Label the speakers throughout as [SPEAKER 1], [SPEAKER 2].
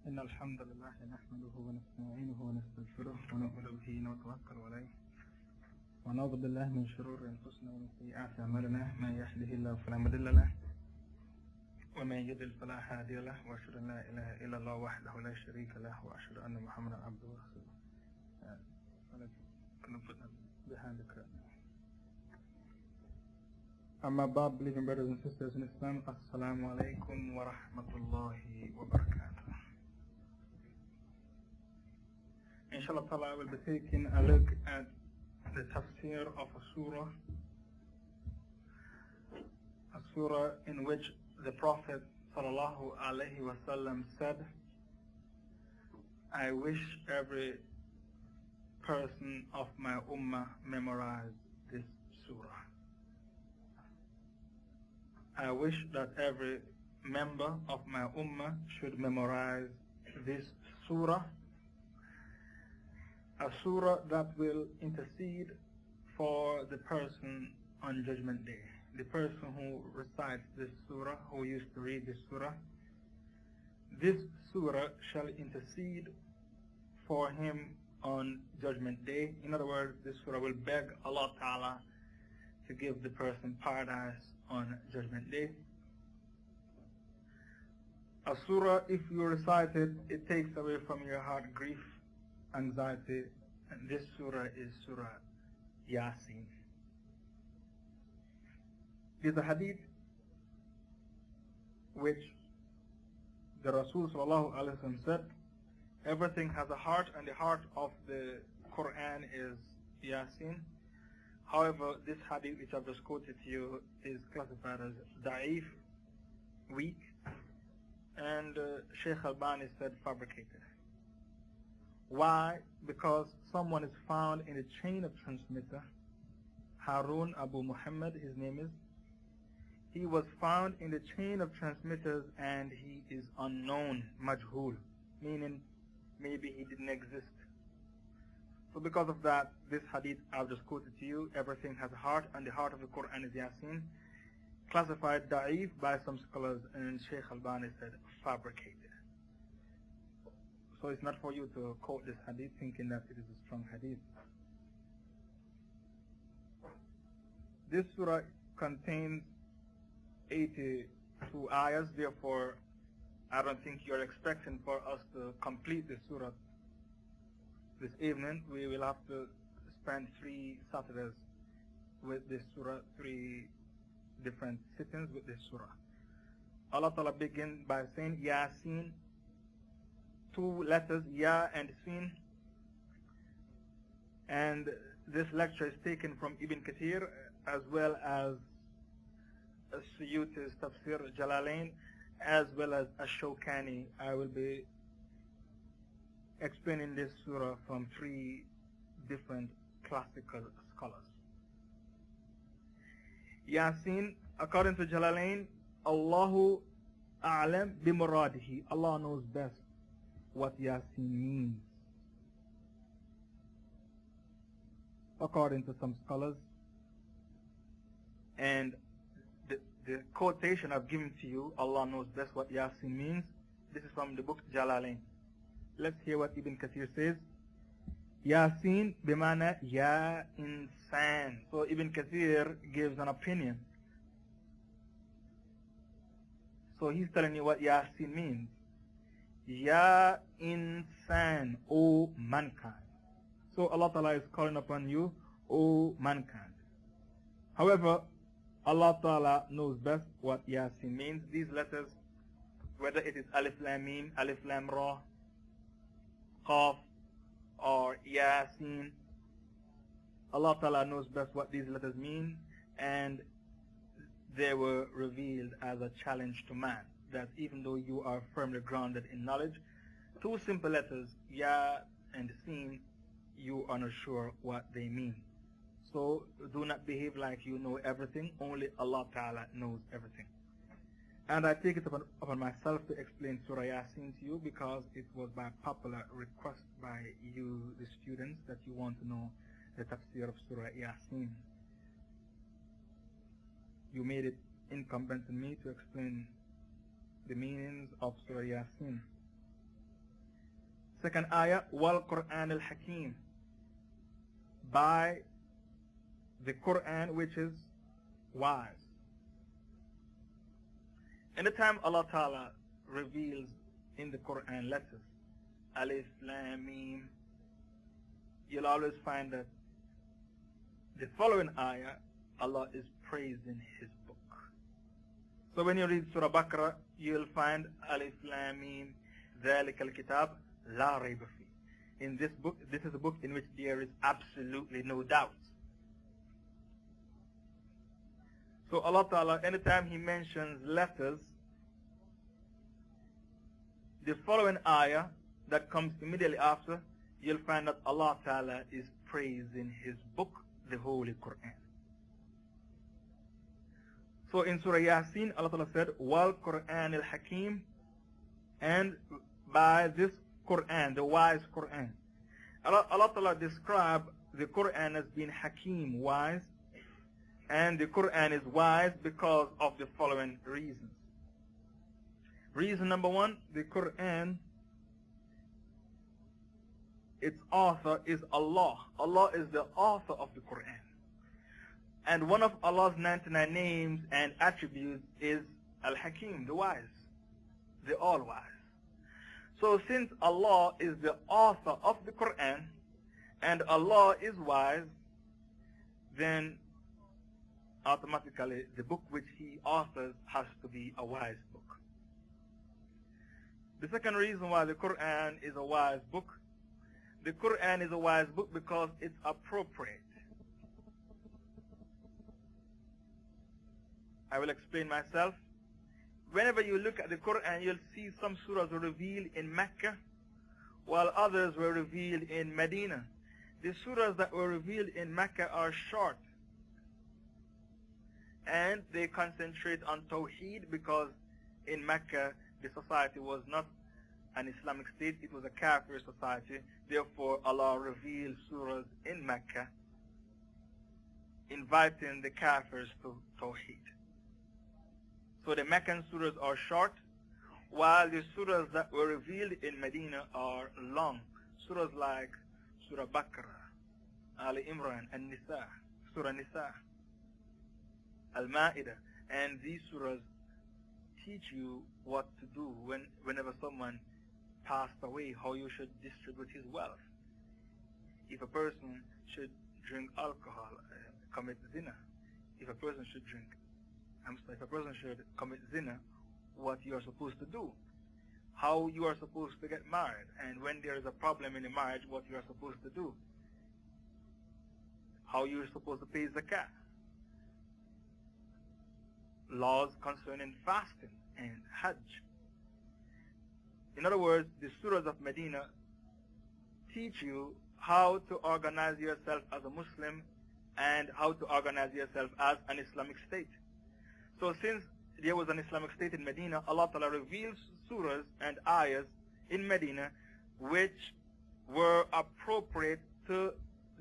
[SPEAKER 1] إن الحمد لله نحمده ونستعينه ونستغفره ونؤمن به ونتوكل عليه ونعوذ بالله من شرور أنفسنا ومن سيئات أعمالنا من يهده الله فلا مضل له ومن يضلل فلا هادي له وأشهد أن لا إله إلا الله وحده لا شريك له وأشهد أن محمدا عبده ورسوله. Amma ba'd, believing brothers and sisters in Islam, Assalamu alaikum wa rahmatullahi wa barakatuh. Inshallah ta'ala, I will be taking a look at the tafsir of a surah in which the Prophet sallallahu alaihi wasallam said, I wish every person of my ummah memorized this surah. I wish that every member of my ummah should memorize this surah, a surah that will intercede for the person on Judgment Day. The person who recites this surah, who used to read this surah shall intercede for him on Judgment Day. In other words, this surah will beg Allah Ta'ala to give the person paradise on Judgment Day. A surah, if you recite it, it takes away from your heart grief, anxiety, and this surah is Surah Yasin. There's a hadith which the Rasul sallallahu alaihi wasallam said, everything has a heart, and the heart of the Quran is Yasin. However, this hadith which I've just quoted to you is classified as da'if, weak, and Shaykh Albani said fabricated. Why? Because someone is found in the chain of transmitter, Harun Abu Muhammad, his name is. He was found in the chain of transmitters and he is unknown, majhul, meaning maybe he didn't exist. So because of that, this hadith I've just quoted to you, everything has a heart, and the heart of the Quran is Yasin, classified da'if by some scholars, and Shaykh Albani said fabricated. So it's not for you to quote this hadith thinking that it is a strong hadith. This surah contains 82 ayahs, therefore I don't think you're expecting for us to complete this surah this evening. We will have to spend 3 Saturdays with this surah, 3 different sittings with this surah. Allah Ta'ala begins by saying Yasin, 2 letters, Ya and Sin. And this lecture is taken from Ibn Kathir as well as Suyuti's Tafsir Jalalain as well as Ash-Shawkani. I will be explaining this surah from 3 different classical scholars. Yasin, according to Jalalain, Allahu a'lam bimuradihi. Allah knows best what Yasin means. According to some scholars. And the quotation I've given to you, Allah knows best what Yasin means, this is from the book Jalalain. Let's hear what Ibn Kathir says. Yasin bimana ya insan. So Ibn Kathir gives an opinion. So he's telling you what Yasin means. Ya insan, O mankind. So Allah Ta'ala is calling upon you, O mankind. However, Allah Ta'ala knows best what Yasin means. These letters, whether it is Alif Lam Mim, Alif Lam Ra, Qaf, or Yasin, Allah Ta'ala knows best what these letters mean, and they were revealed as a challenge to man, that even though you are firmly grounded in knowledge, 2 simple letters, Ya and Sin, you are not sure what they mean. So do not behave like you know everything, only Allah Ta'ala knows everything. And I take it upon myself to explain Surah Yasin to you because it was by popular request by you, the students, that you want to know the tafsir of Surah Yasin. You made it incumbent on me to explain the meanings of Surah Yasin. Second ayah, wal Quran al-Hakim, by the Quran which is wise. Anytime Allah Ta'ala reveals in the Quran letters, Alif, Lam, Mim, you'll always find that the following ayah, Allah is praising His book. So when you read Surah Baqarah, you'll find Alif, Lam, Mim, ذَلِكَ الْكِتَابِ لَا رَيْبَ فِيهِ. In this book, this is a book in which there is absolutely no doubt. So Allah Ta'ala, anytime He mentions letters, the following ayah that comes immediately after, you'll find that Allah Ta'ala is praising His book, the Holy Quran. So in Surah Yasin, Allah Ta'ala said, wal Quran al-Hakim, and by this Quran, the wise Quran. Allah Ta'ala described the Quran as being Hakim, wise, and the Quran is wise because of the following reasons. Reason number one, the Quran, its author is Allah. Allah is the author of the Quran. And one of Allah's 99 names and attributes is Al-Hakim, the wise, the all-wise. So since Allah is the author of the Quran and Allah is wise, then automatically the book which He authors has to be a wise book. The second reason why the Quran is a wise book, the Quran is a wise book because it's appropriate. I will explain myself. Whenever you look at the Quran, you'll see some surahs were revealed in Mecca, while others were revealed in Medina. The surahs that were revealed in Mecca are short, and they concentrate on Tawheed because in Mecca the society was not an Islamic state, it was a Kafir society. Therefore Allah revealed surahs in Mecca inviting the Kafirs to Tawheed. So the Meccan surahs are short, while the surahs that were revealed in Medina are long. Surahs like Surah Baqarah, Ali Imran, and Nisa, Surah Nisa, Al-Ma'idah. And these surahs teach you what to do whenever someone passed away, how you should distribute his wealth. If a person should drink alcohol, commit zina. If a person should commit zina, what you are supposed to do, how you are supposed to get married, and when there is a problem in the marriage, what you are supposed to do, how you are supposed to pay zakat, laws concerning fasting and hajj. In other words, the surahs of Medina teach you how to organize yourself as a Muslim and how to organize yourself as an Islamic state. So since there was an Islamic state in Medina, Allah Ta'ala reveals surahs and ayahs in Medina which were appropriate to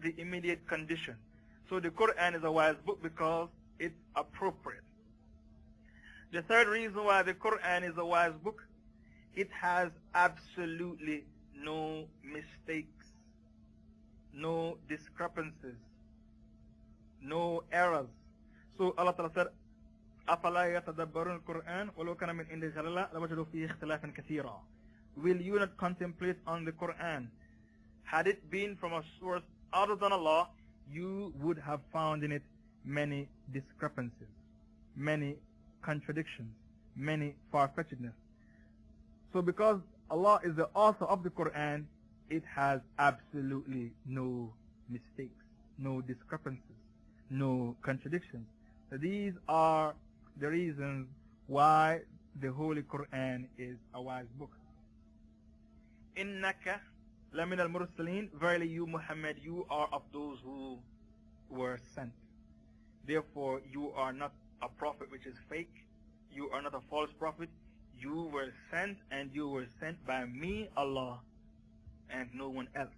[SPEAKER 1] the immediate condition. So the Quran is a wise book because it's appropriate. The third reason why the Quran is a wise book, it has absolutely no mistakes, no discrepancies, no errors. So Allah Ta'ala said, أَفَلَا يَتَدَبَّرُونَ الْقُرْآنَ وَلَوْ كَانَ مِنْ عِنْدِ غَيْرِ اللَّهِ لَوَجَدُوا فِيهِ اخْتِلَافًا كَثِيرًا. Will you not contemplate on the Quran? Had it been from a source other than Allah, you would have found in it many discrepancies, many contradictions, many far-fetchedness. So because Allah is the author of the Quran, it has absolutely no mistakes, no discrepancies, no contradictions. So these are the reasons why the Holy Quran is a wise book. Innaka lamin al-mursaleen, verily you Muhammad, you are of those who were sent. Therefore you are not a prophet which is fake, you are not a false prophet, you were sent, and you were sent by me, Allah, and no one else.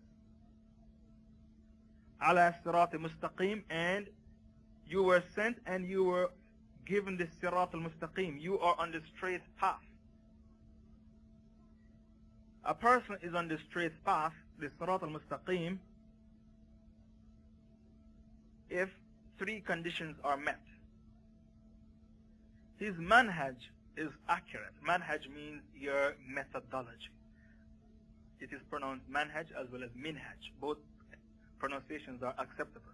[SPEAKER 1] Ala sirat al-mustaqim, and you were sent and you were given the sirat al-mustaqim. You are on the straight path. a person is on the straight path, the Suratul Mustaqim, if three conditions are met. His manhaj is accurate. Manhaj means your methodology. It is pronounced manhaj as well as minhaj. Both pronunciations are acceptable.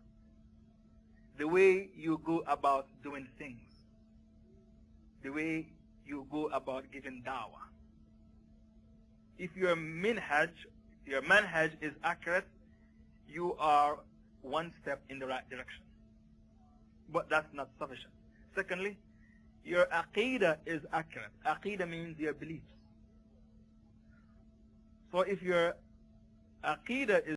[SPEAKER 1] The way you go about doing things, the way you go about giving dawah. If your manhaj is accurate, you are one step in the right direction. But that's not sufficient. Secondly, your aqidah is accurate. Aqidah means your beliefs. So if your aqidah is